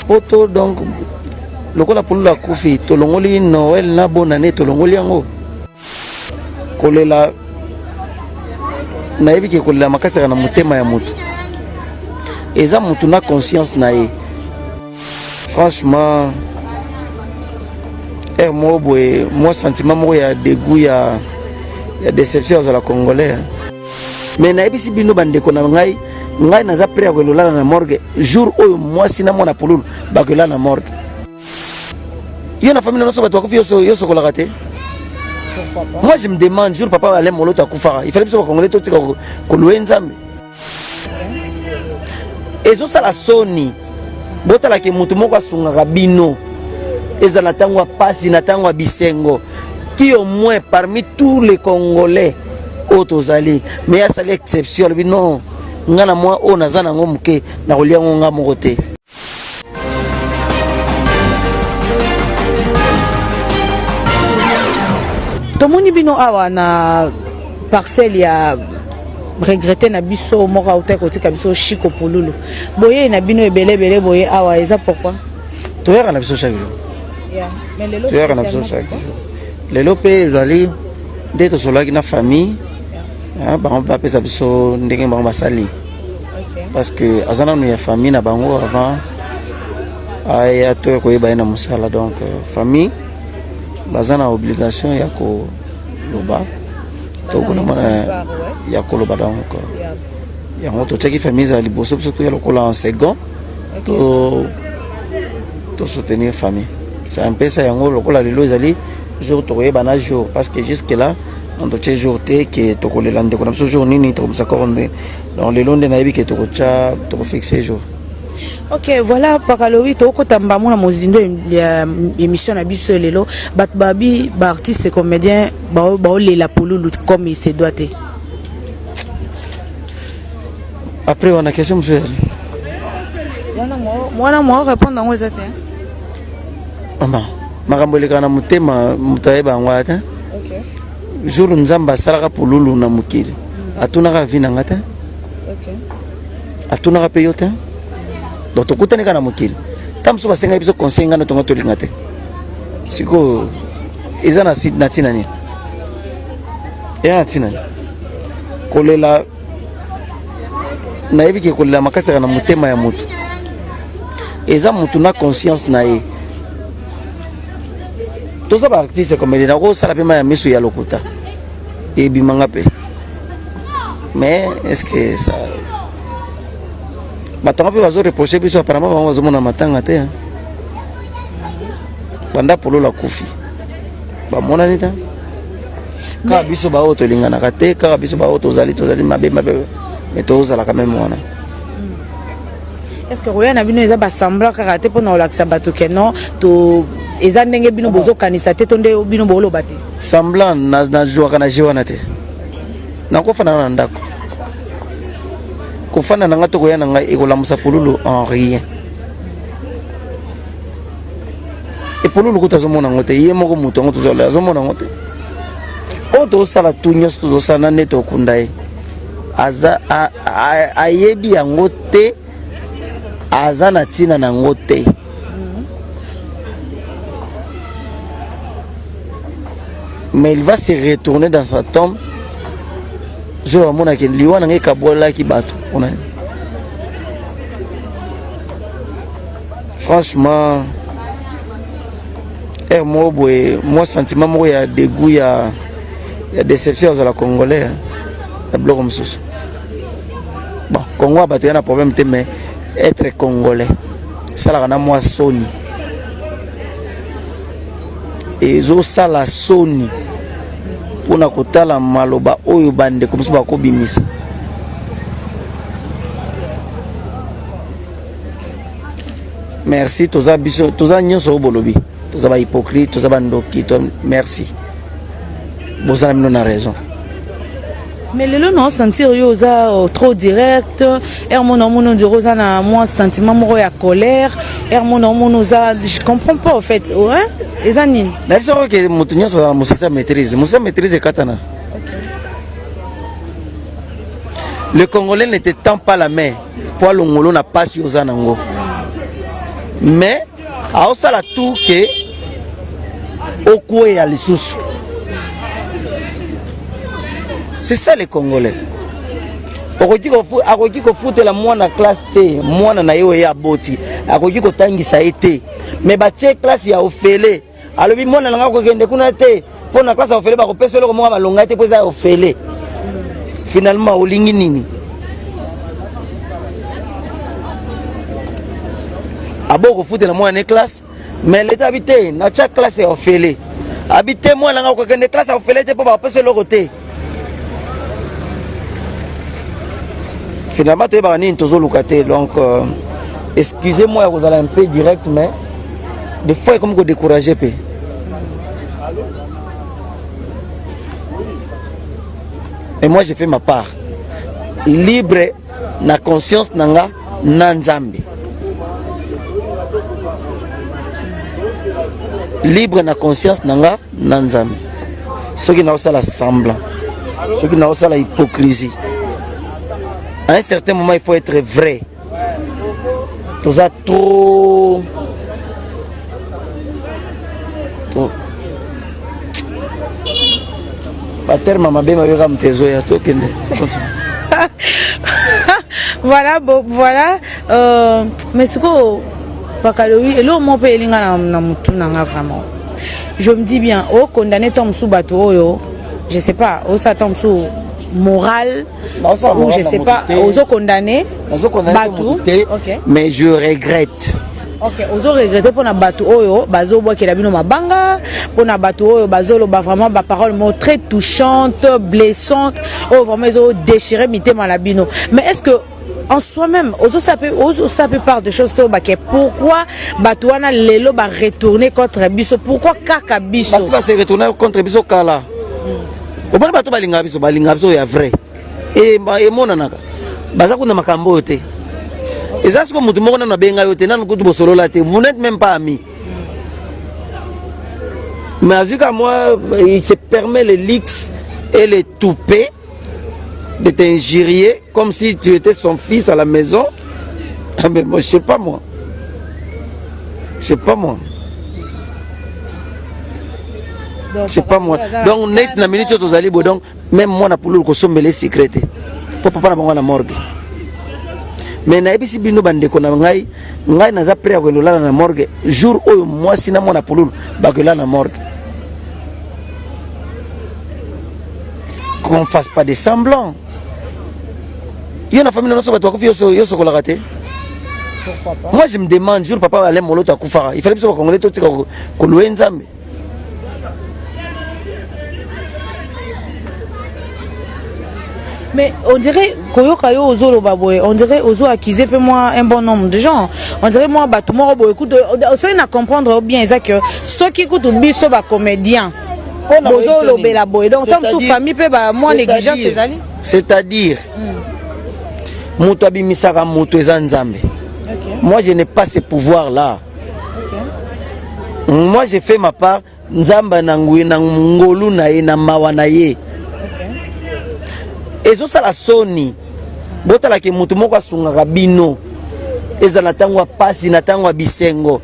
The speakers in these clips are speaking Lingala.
poto donc lokola pulula kufi tolongoli Noël na bonne année tolongoli yango kolela nayebi ke kolela makasi na motema ya mutu eza mutu na conscience na ye franchement moi sentiment moko ya dégoût ya déception à la congolais mais nayebi si bino bandeko na ngai naza prêt à kolela na morgue jour oyo moi sina mona pululu bakolela na morgue yo na famille noso bato bakufi yo sokolaka te. Moi je me demande jour papa allait moloto akufaka il fallait que congolais tout tika ko louenzambe ezo sala soni botala ke mutu moko asunga bino ezala tango pasi na tango bisengo qui au moins parmi tous les congolais otozali mais à sali exception non ngana moi o nazana ngomuke na kolia ngonga moko te. Tomoni bino awa na parcelle ya regretter na biso moko auta kotika biso Chiko Pululu boye na bino ebele boye awa eza pourquoi toyaka na biso chaque jour mais lelo toyaka na biso chaque jour lelo pe ezali nde tosolaki na famille bango bapesa biso ndenge bango basali parce que azana no ya famille na bango avant aya toya koyeba ye na mosala donc famille baza na obligation ya koloba tokona mona ya koloba donc yango totiaki famille ezala liboso biso toya lokola en second to soutenir famille c'est un peu ça yango lokola lelo ezali jour tokoyeba na jour parce que jusque là on totie jour te ke tokolela ndeko na biso jour nini tokomisa koronde donc lelo nde nayebi ke tokofixe jour. Ok, voilà, Pakalowi, toko tamba mona mozindo émission na biso lelo, bat babi, ba artiste et comédien, ba la Pululu comme il se doit. Après on a question monsieur. Moi répondre en ezate. Maman, makamboleka na mutema mutayeba ngwata. OK. Jour nzamba salaka Pululu na mukili. Atuna ka vina ngata. OK. Atuna ka peyota. Donc tokutani kana mokili tamso basenga biso conseil ngana tonga tolinga te siko eza na site na tina ni ya tina kolela nayebi ke kolela makasi na motema ya mutu eza mutu na conscience na ye toza ba artiste comme na ko sala pe ya misu ya lokuta e bimanga pe mais est-ce que ça batonga pe bazo reprocher biso apparemment bango bazomona matanga te banda polola kufi bamona nita ka biso ba oto lingana ka te ka biso ba oto zali mabe mais tozala quand même wana. Est-ce que roya na bino eza ba semblant ka te pona olakisa bato ke non to eza ndenge bino bozo kanisa te tonde bino bolo bate semblant na joa kana jiwana te na ko fana na ndako kofana na ngato koya na ngai ekolamusa Pululu en rien et Pululu kutazomona ngote ye moko mutu ngo tozola azomona ngote o to sala tunyo sto sana neto kundai aza ayebi yango te aza na tina na ngote mais il va se retourner dans sa tombe. Je vais mon akil liwa na ngai kabola ki bato on a franchement moi sentiment moko ya dégoût ya déception à la congolais la bloc comme ça bon Congo bato yana problème te mais être congolais ça la na moi soni et zo sala soni pona kotala maloba oyo bande comme ça ko bimisa merci toza biso toza nyonso bolobi toza ba hypocrite toza bandoki to merci bozana mino na raison mais lelo non sentir yo za trop direct mon rosa na moi sentiment moko ya colère mon za je comprends pas en fait ouais ezani na biso que mutu nyonso na musasa maîtrise katana. Le Congolais ne te tend pas la main pour l'ongolo na passe aux anango. mais aosala tout que okwe ya lisusu. C'est ça les Congolais. Akoki kofutela mwana classe te, mwana na yo ya boti, akoki kotangisa ete. Mais batie classe ya ofele, alobi mwana nanga kokende kuna te, pona classe ya ofele ba kopesa loko mwa balonga te poza ofele. Finalement olingi nini? Abo kofutela mwana classe, mais l'état habité na chaque classe ya ofele. Habité mwana nanga kokende classe ya ofele te po ba kopesa loko te. Finalement, tu es donc excusez-moi, vous allez un peu direct, mais des fois, comme vous découragez. Et moi, j'ai fait ma part. Libre, na conscience, nanga, nanzambi. Libre, na conscience, nanga, nanzambi. Ceux qui n'ont pas la semblant, ceux qui n'ont pas la hypocrisie. À un certain moment, il faut être vrai. Tout ça trop. Voilà, bon, voilà. Mais ce que Bakaloui, et l'homme peut aller vraiment. Je me dis bien, oh, condamner Tom sous bateau, je sais pas, oh, ça tombe sous. Moral ou je sais pas, aux condamnés, mais je regrette. Ok, aux regretté pour na bateau oyo, bazo bois qui la bino mabanga, pour na bateau oyo, bazo lo ba vraiment ba parole très touchante, blessante, oh vraiment ils ont déchiré mité malabino. Mais est-ce que en soi-même, ça peut part de choses que pourquoi Batouana lelo ba retourner contre Bisso, pourquoi Kaka Bisso? Parce que va se retourner contre Bisso Kala. Au moins, bateau balinga biso ya vrai. Et monanaka. Baza kuna makambo yote. Et ça c'est comme mutu moko na benga yote na kutu bosolo la te. Vous n'êtes même pas amis. Mais à jusqu'à moi, il se permet les leaks et les toupets de t'injurier comme si tu étais son fils à la maison. Mais moi, je sais pas moi. C'est pas moi. C'est pas moi. Donc, net na minute aux allez donc même moi na poulou ko sombele sécurité. Pour papa na bango na morgue. Mais na ebisi bino bande ko na ngai naza prêt à kolela na morgue jour où moi sina moi na poulou ba kolela na morgue. Qu'on fasse pas des semblants. Il y a une famille dans notre famille yo so ko la raté. Pourquoi pas? Moi je me demande jour papa allait moloto akufara. Il fallait que congolais tout ko louer nzambe. Mais on dirait Koyokayo Ozo Lobaboye, on dirait Ozo accusé peu moi un bon nombre de gens. On dirait moi Batumoro écoute, ça à comprendre bien ça que ceux qui écoutent biso ba comédien. Ozo Lobela Boy. Donc tant sous famille peut ba moi négligence ces alliés. C'est-à-dire Muto abimisaka muto ezanzambe. Moi je n'ai pas ce pouvoir là. Moi j'ai fait ma part nzamba na ngui na ngolu na ye na mawa na ye. Ezo sala soni botala ke mutu moko asunga bino ezala tango pasi na tango bisengo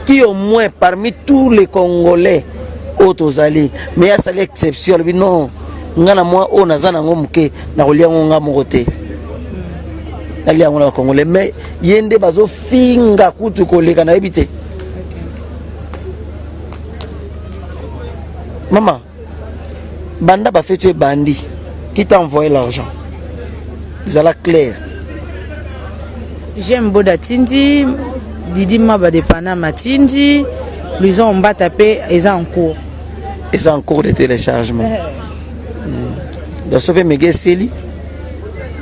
qui au moins parmi tous les Congolais autozali mais à sala exception bino ngana moi o nazana ngomuke na kolia ngonga mokote ali yango na Congolais mais yende bazo finga kutu koleka na ebite. Maman banda ba fait tuer bandi. Qui t'a envoyé l'argent? Zala clair. J'aime Boda Tindi, Didi Maba de Panama Tindi, ils ont tapé, ils sont en cours. Ils sont en cours de téléchargement. Donc, ça fait méga seli.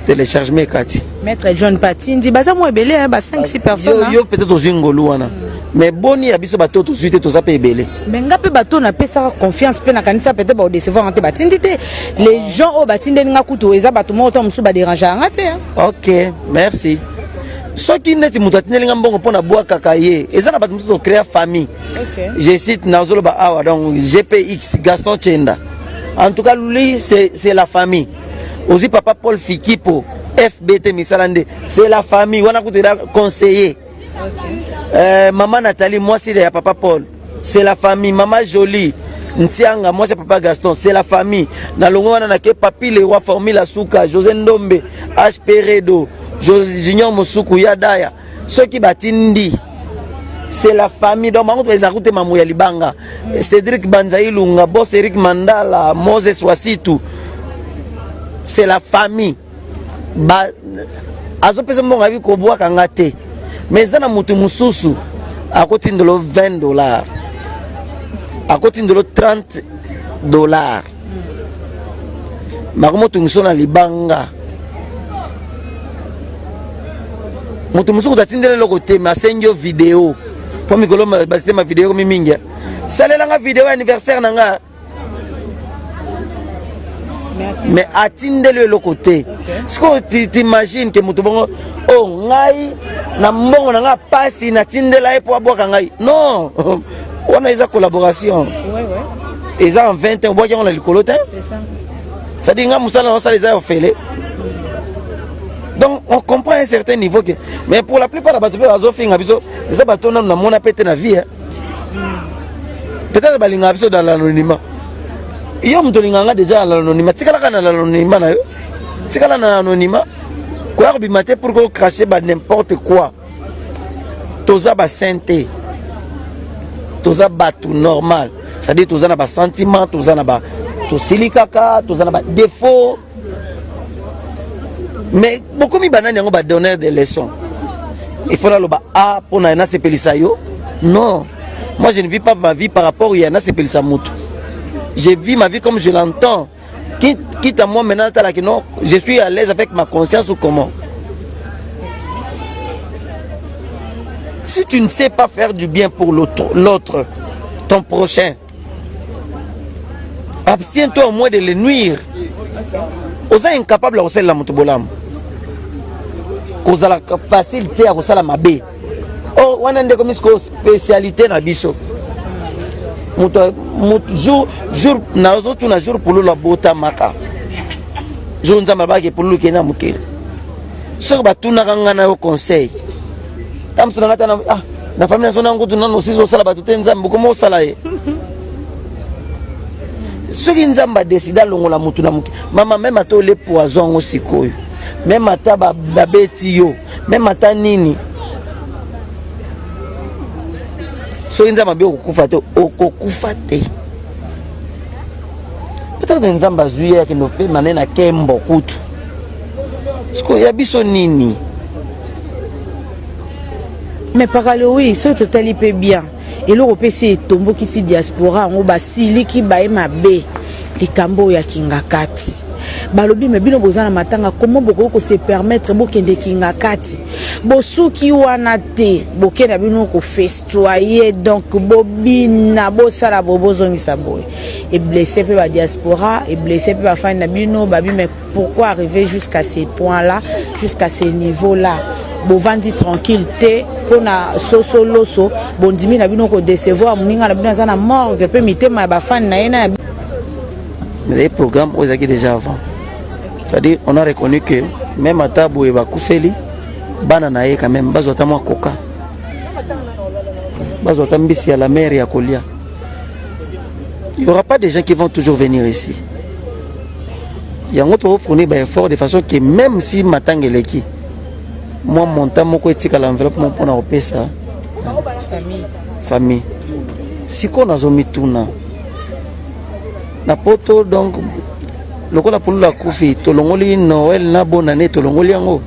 Téléchargement Kati. Maître John Patindi, baza moi belé, 5-6 personnes. Yo peut-être aux Ingoluana. Mais boni abiso bateau tout de suite tout ça peut belé. Mais ngape bateau n'a pas sa confiance pe na kanisa peut-être ba décevoir ante batindi te. Les gens au batindi nga kuto eza bateau mo to musu ba déranger ngate. OK, merci. Ce qui n'est pas tout le monde pour boire cacaye. Et ça n'a pas de créer famille. Je cite Nazolo Baawa donc GPX Gaston Chenda. En tout cas lui c'est la famille. Aussi papa Paul Fikipo FBT Misalande c'est la famille. On a conseiller. Maman Nathalie, moi c'est de papa Paul. C'est la famille. Maman Jolie, Ntianga, moi c'est papa Gaston. C'est la famille. Dans le monde, on a que Papi le roi Formula Souka, José Ndombe, H. Peredo, Junior Mosuku, Yadaya. Ceux qui batindi. C'est la famille. Donc, on va écouter Mamouya Libanga. Cédric Banzaï Lunga, Boss Eric Mandala, Moses Wasitu. C'est la famille. Azo pesa mon avis ko bois kangate. Mais ça na mutu mususu à côté de l'eau $20. À côté de l'eau $30. Makomo tungiso na libanga. Mutu musuku tatindele lokote ma senyo vidéo. Pour mikolo basite ma vidéo mi mingia. Salela nga vidéo anniversaire nanga. Mais atindele le côté. Ce que tu imagines que mutu bongo oh ngai na mbongo na nga pasi na tindela e po aboka ngai. Non. On a une collaboration. Ouais. Et ça en 20 ans, on voit qu'on a le colotin. C'est ça. Ça dit que nous ça les a fait. Donc on comprend à un certain niveau que mais pour la plupart des bateaux les bateaux n'ont pas pété la vie. Peut-être que les dans l'anonymat. Il y a déjà l'anonymat. C'est quand l'anonymat na yo. C'est quand l'anonymat. Quoi arbimate pour qu'on crache n'importe quoi. Toza ba santé. Toza ba tout normal. C'est-à-dire toza na ba sentiment, toza na ba to silikaka, toza na ba défaut. Mais beaucoup de banani ont donné des leçons. Il faut là le bas ah pour na se pelisayo. Non. Moi je ne vis pas ma vie par rapport à na se pelisamutu. Je vis ma vie comme je l'entends. Quitte à moi maintenant que non, je suis à l'aise avec ma conscience ou comment. Si tu ne sais pas faire du bien pour l'autre, ton prochain, abstiens-toi au moins de le nuire. Vous êtes incapable de faire la motobolam. Vous avez la facilité à faire la mabé. Oh, on a une spécialité dans biso. Jour pour la bota maka. Jour nous avons pour le Kenya mukir. Ce que tu n'as pas conseil. Tam suna ngata na na famille sona ngutu nano siso sala batute nzambe komo sala ye. Soki nzamba décida longola mutu na muki. Mama même ato le poison osikoyo. Même ata babeti yo, même ata nini. Soki nzamba bi okukufa te, okukufa te. Peut-être nzamba zuya ki no pe manena kembo kutu. Sko ya biso nini? Mais par le oui, ce total peut bien. Et l'Europe c'est tombeau qui si diaspora, on va sili qui bae ma bé, les cambo ya kingakati. Balobi me bino bozana matanga comment boko se permettre bokende kingakati. Bosu ki wana te, bokenda bino ko festoyer donc bobina bosala bobozongisa boy. Et blessé pe ba diaspora, et blessé pe ba fan na bino babi mais pourquoi arriver jusqu'à ces points-là, jusqu'à ces niveaux-là? Bon vandi tranquillité pour na soso loso bon dimi na bino ko décevoir muninga na bino za na morgue pe mitema ba fan na ena. Mais les programmes aux acquis déjà avant. C'est-à-dire on a reconnu que même à Tabo et Bakufeli bana na quand même bazota moi coca. Bazota mbisi à la mer et à Kolia. Il n'y aura pas des gens qui vont toujours venir ici. Il y a un autre fournir ben effort de façon que même si matangeleki moi mon temps moko etika l'enveloppe mon pona opesa famille si qu'on a zomi tuna na poto donc lokola pour la kufi to longoli Noël na bonne année to longoli yango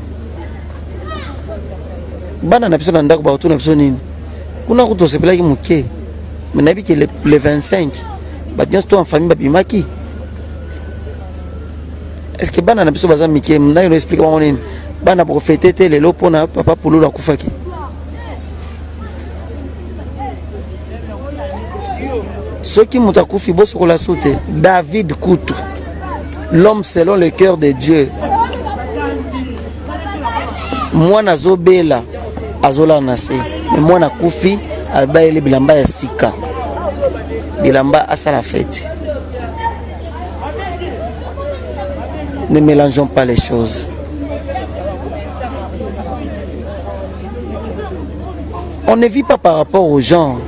bana na biso na ndako ba tuna biso nini kuna ko to sepela ki muke mais nabi que le 25 ba bien sto en famille ba bimaki est-ce que bana na biso baza mike mna yo explique moi nini bana pour fêter les lots pour papa pour la kufaki. Ceux qui m'ont accoufi bosse pour la sauter. David Koutou, l'homme selon le cœur de Dieu. Moi nazo bela azola nase. Mais moi na koufi alba ele bilamba ya sika. Bilamba asa la fête. Ne mélangeons pas les choses. on ne vit pas par rapport aux gens.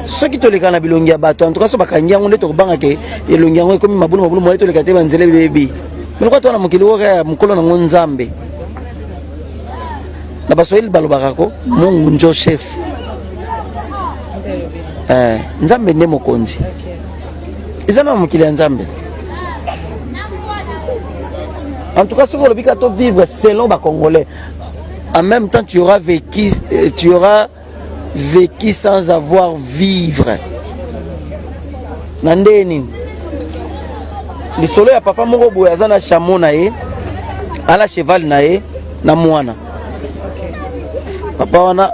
Ceux qui te les canent bilongia bato, en tout cas, ce bakangia on est au banc et l'ongia on est comme ma boule, moi les catés banzele baby. Mais quoi toi na mukilo ya mukolo na ngonzambe. Na basoil balobarako, mon njo chef. Nzambe ne mokonzi. Izana mukili nzambe. En tout cas, ce qu'on a vivre selon les Congolais. En même temps, tu auras vécu sans avoir vivre. Nandeni. Le soleil à papa moko boye azana chameau nae, ala cheval nae na mwana. Papa wana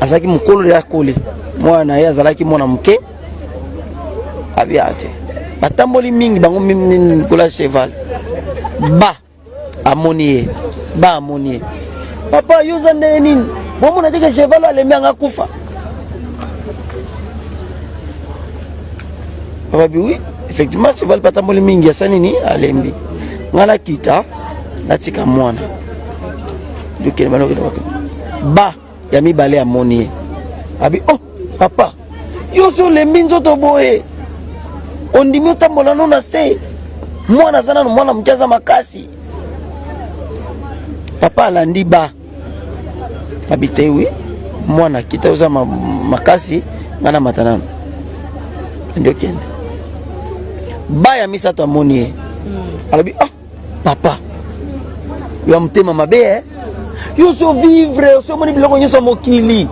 azaki mukolo ya kole. Mwana nae azalaki mwana muke. Abiate. Batamboli mingi bango mimi kola cheval. Ba amonier. Papa yuza nini? Bon mon a dit que cheval a les mains à kufa. Papa oui, effectivement cheval patamboli mingi sanini alembi. Ngana kita natika mwana. Duke bano ba ya mibale amonier. Abi oh papa. Yo so les minzo to boye. On dit mieux tambola non assez. Mwana sana mwana mjaza makasi. Papa alandi ba. Habité oui. Mwana kita uza makasi ngana matanano. Ndio kende. Ba ya misa to amoni. Alabi ah papa. Yo mtema mabe Yo so vivre, so moni biloko nyoso mokili.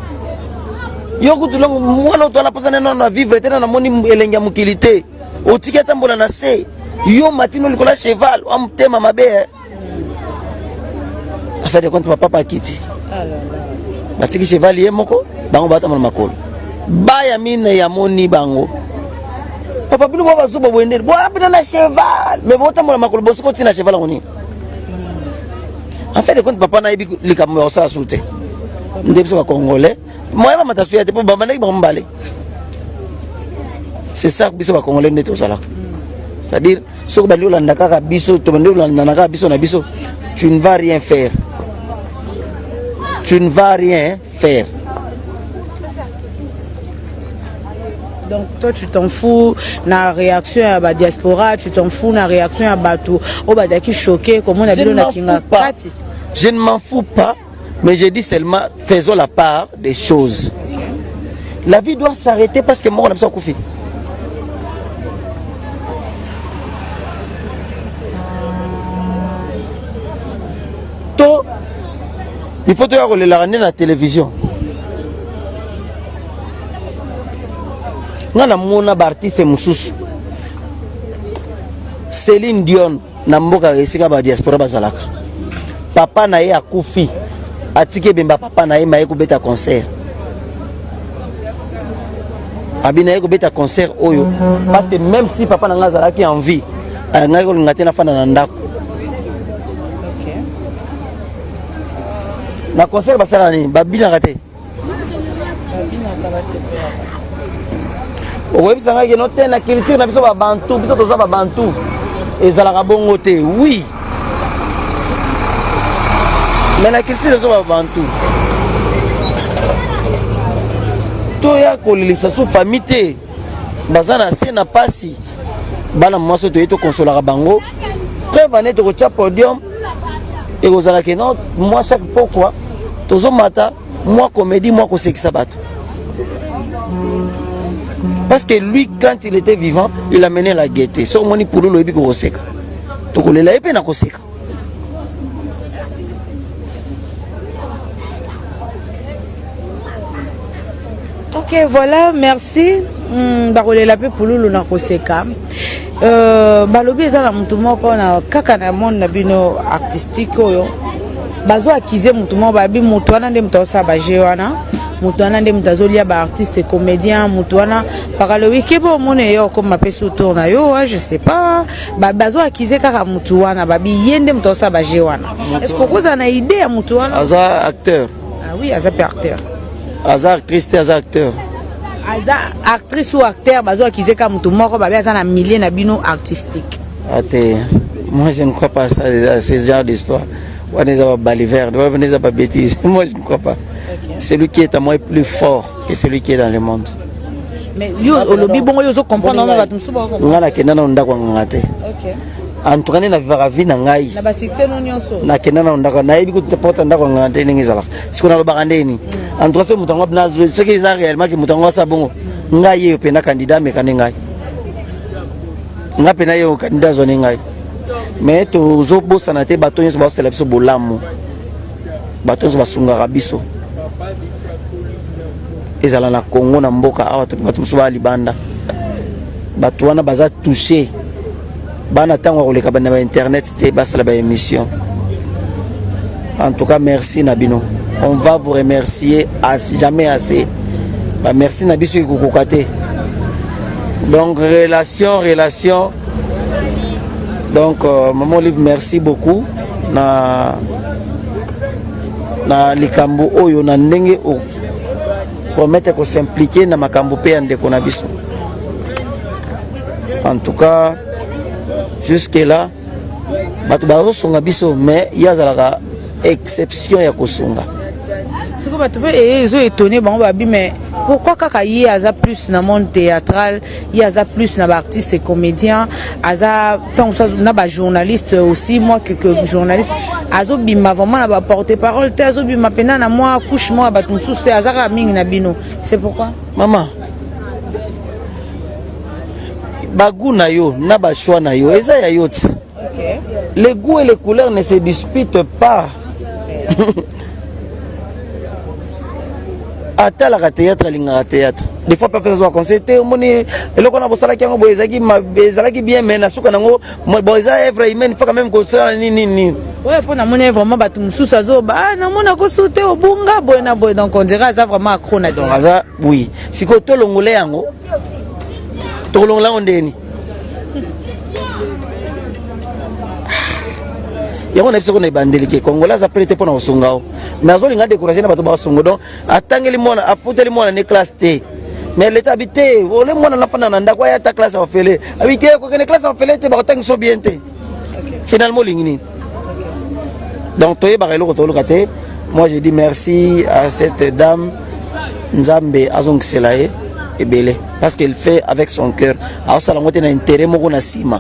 Yo kutulongo mwana to anapasana na vivre tena na moni elenga mokili te. Otiki atambola na se. Yo matino likola cheval o mtema mabe affaire de compte papa kiti batiki cheval ye moko bango bata mona makolo baya mine ya moni bango papa bino baba zuba bwende bo apina na cheval mais bota mona makolo bosiko tina cheval ngoni affaire de compte papa na ibi likambo ya sa sute ndebso ba congolais moya ba matasuya te po bamba na ibambale c'est ça biso ba congolais neto sala. C'est-à-dire, tu ne vas rien faire. Tu ne vas rien faire. Donc toi tu t'en fous la réaction à la diaspora, tu t'en fous la réaction à Batou. Oh bah qui choqué comment on a vu na kinga parti. Je ne m'en fous pas, mais je dis seulement faisons la part des choses. La vie doit s'arrêter parce que moi on a besoin de koufi. Il faut te regarder la télévision. Nga na mona artiste mususu. Céline Dion na mboka esika ba diaspora bazalaka. Papa na ye akufi. Atike bemba papa na ye maye ko beta concert. Abina ye ko beta concert oyo parce que même si papa na nga zalaki en vie, nga ko ngate na fana na ndako. Na concert basala ni babina raté. Oui, ça va que notre la culture na biso ba bantu, biso toza ba bantu. Ezalaka bongo te. Oui. Mais la culture biso ba bantu. To ya kolilisa su famille bazana se na pasi. Bana mwaso to yeto consola bango. Preuve ané to ko cha podium. Et aux alakeno moi chaque pourquoi tozo mata moi comédie moi ko sekisa bato. Parce que lui quand il était vivant il a mené la gaieté so moni pour lo ebiko koseka to kolela epe na koseka. Ok voilà merci bakolela pe pululu na koseka balobi eza na mutu moko na kaka na monde na bino artistique oyo bazo akize mutu moko babi mutu wana nde mutu osa baje wana mutu wana nde mutu azolia ba artiste comédien mutu wana bakalobi kebo mone yo comme mapesu tourna yo je sais pas bazo akize kaka mutu wana babi yende mutu osa baje wana est-ce que vous avez une idée ya mutu wana Aza acteur. Ah oui aza acteur. Aza actrice aza acteur. Aza actrice ou acteur bazo akize ka mutu moko babi aza na milieu na bino artistique. Ate moi je ne crois pas ça ce genre d'histoire. On est à baliver, on est à bêtise. Moi je ne crois pas. Celui qui est à moi est plus fort que celui qui est dans le monde. Mais yo olobi bongo yo zo comprendre ma batum suba ko. Ngana kenda na ndako ngate. OK. En tout cas na vivra vie na ngai. Na ba succès no nyonso. Na kenda na ndako na yebi ko te porta ndako ngate ningizala. Sikona lo bakandeni. En tout cas ce mutango na zo ce qui est réellement que mutango sa bongo. Ngai yo pena candidat me kanengai. Nga pena yo candidat zo ngai. Mais to zo bossa na te bato nyonso ba sala biso bolamu. Bato nyonso basunga biso. Ezala na Congo na mboka awa to bato musuba libanda bato wana baza touché bana tango koleka bana ba internet te basala ba émission. En tout cas merci Nabino, on va vous remercier jamais assez. Bah merci Nabiso ikukukate. Donc relation donc maman Olive merci beaucoup na likambo oyo na ndenge o promettre qu'on s'impliquer dans makambo pe ande ko na biso. En tout cas jusque là bato ba songa biso mais yazalaka exception ya kosunga. Siko bato pe ezo étonné bango babi mais pourquoi kaka yi aza plus na monde théâtral, yi aza plus na ba artiste et comédien, aza tant ça na ba journaliste aussi moi que journaliste azo bima vraiment na ba porte-parole te azo bima pena na moi couche moi ba tout sous aza mingi na bino. C'est pourquoi maman bagu na yo na ba choix na yo eza ya yote. OK. Les goûts et les couleurs ne se disputent pas. Ata la théâtre linga théâtre des fois pas besoin concerter moni eloko na bosala kiango boezaki bezalaki bien mais na suka nango boeza evra humaine faut quand même kosala nini ouais pour na moni vraiment batu mususu azoba na mona ko sauter obunga boy na boy donc on dirait ça vraiment accro na donc ça oui siko to longole yango to longola ondeni yango na biso ko na bandeli ke Kongola za prêter pour na osungao mais azolinga décourager na bato ba osungo donc atangeli mona afuteli mona ne classe T mais l'état habité ole mona na fana na ndako ya ta classe ofele habité ko ne classe ofele te ba tangi so bien te finalement lingini donc toye ba relo ko to lokate. Moi je dis merci à cette dame Nzambe azongiselae ebele parce qu'elle fait avec son cœur a sala ngote na intérêt moko na sima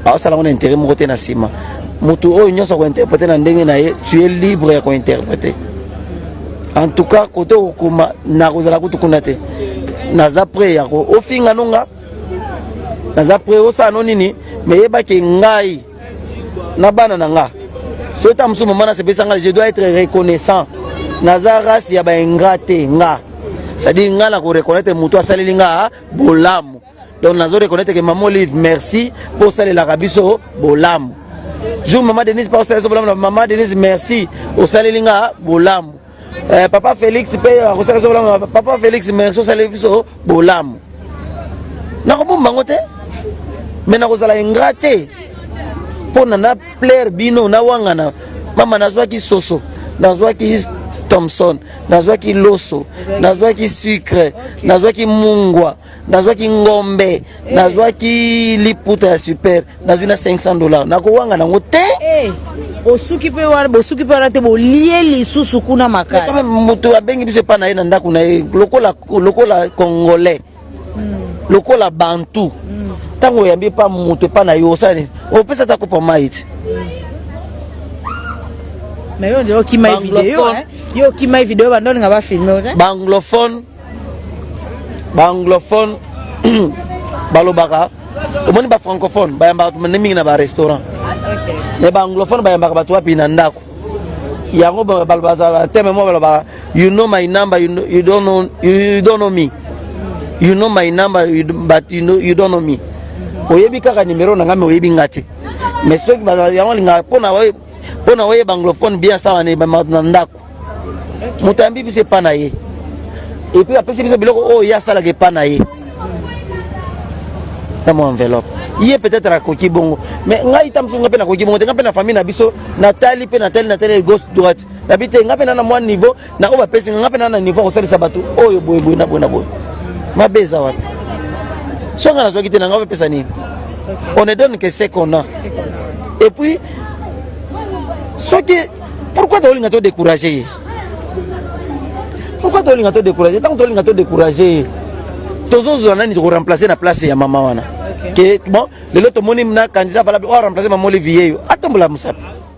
a sala ngona intérêt moko te na sima. Mutu o nyonso ko interpréter na ndenge na ye tu es libre ya ko interpréter. En tout cas côté okuma na kozala kutukuna te naza prêt ya ko ofinga nonga naza prêt o sa no nini mais yeba ke ngai na bana nanga so ta musu mama na sepesa nga je dois être reconnaissant naza race ya ba ingate nga c'est-à-dire nga na ko reconnaître mutu asaleli nga bolamu donc nazo reconnaître que maman Olive merci pour saler la rabiso bolamu. Je maman Denise pas au bolamu maman Denise merci au salelinga bolamu. Papa Félix paye au bolamu papa Félix merci au salelinga bolamu. Na ko bomba ngote mais na ko sala ingrate pour na plaire bino na wangana mama nazwa ki soso nazwa ki Thompson nazwa ki loso nazwa ki sucre nazwa ki mungwa nazwa ki ngombe nazwa ki liputa ya super nazwa na $500 na ko wanga nango te osuki pe wala te bo lié lisusu kuna makasi quand même moto abengi biso pa na ye na ndako na ye lokola congolais lokola bantu tango yambi pa moto pa na yo sani opesa ta ko pa maiti. Mais yo ndio ki mai vidéo yo ki mai vidéo bandoni nga ba filmer banglophone balobaka omoni ba francophone bayamba mingi na ba restaurant. OK. Mais banglophone bayamba ba to api na ndako yango balbaza teme mo balobaka you know my number you don't know me you know my number but you don't know me oyebi kaka numéro na ngame oyebi ngati mais soki ba yango linga pona oye banglophone bien ça ne ba ndako mutambi bise pa na ye et puis après c'est biloko oh ya sala ke pa na ye dans mon enveloppe il est peut-être à coquille bongo mais ngai tamsunga pe na coquille bongo tenga pe na famille na biso Nathalie pe Nathalie gauche droite habite ngape na moi niveau na oba pesi ngape na niveau ko salisa bato oyo boy na boy ma beza wa songa na zo kite na ngape pesa ni on ne donne que ce qu'on a et puis pourquoi tu as découragé pourquoi tolinga to décourager tant tolinga to décourager tozo nani ko remplacer na place ya mama wana que bon le lot moni na candidat valable o remplacer maman Olivier atombola musapi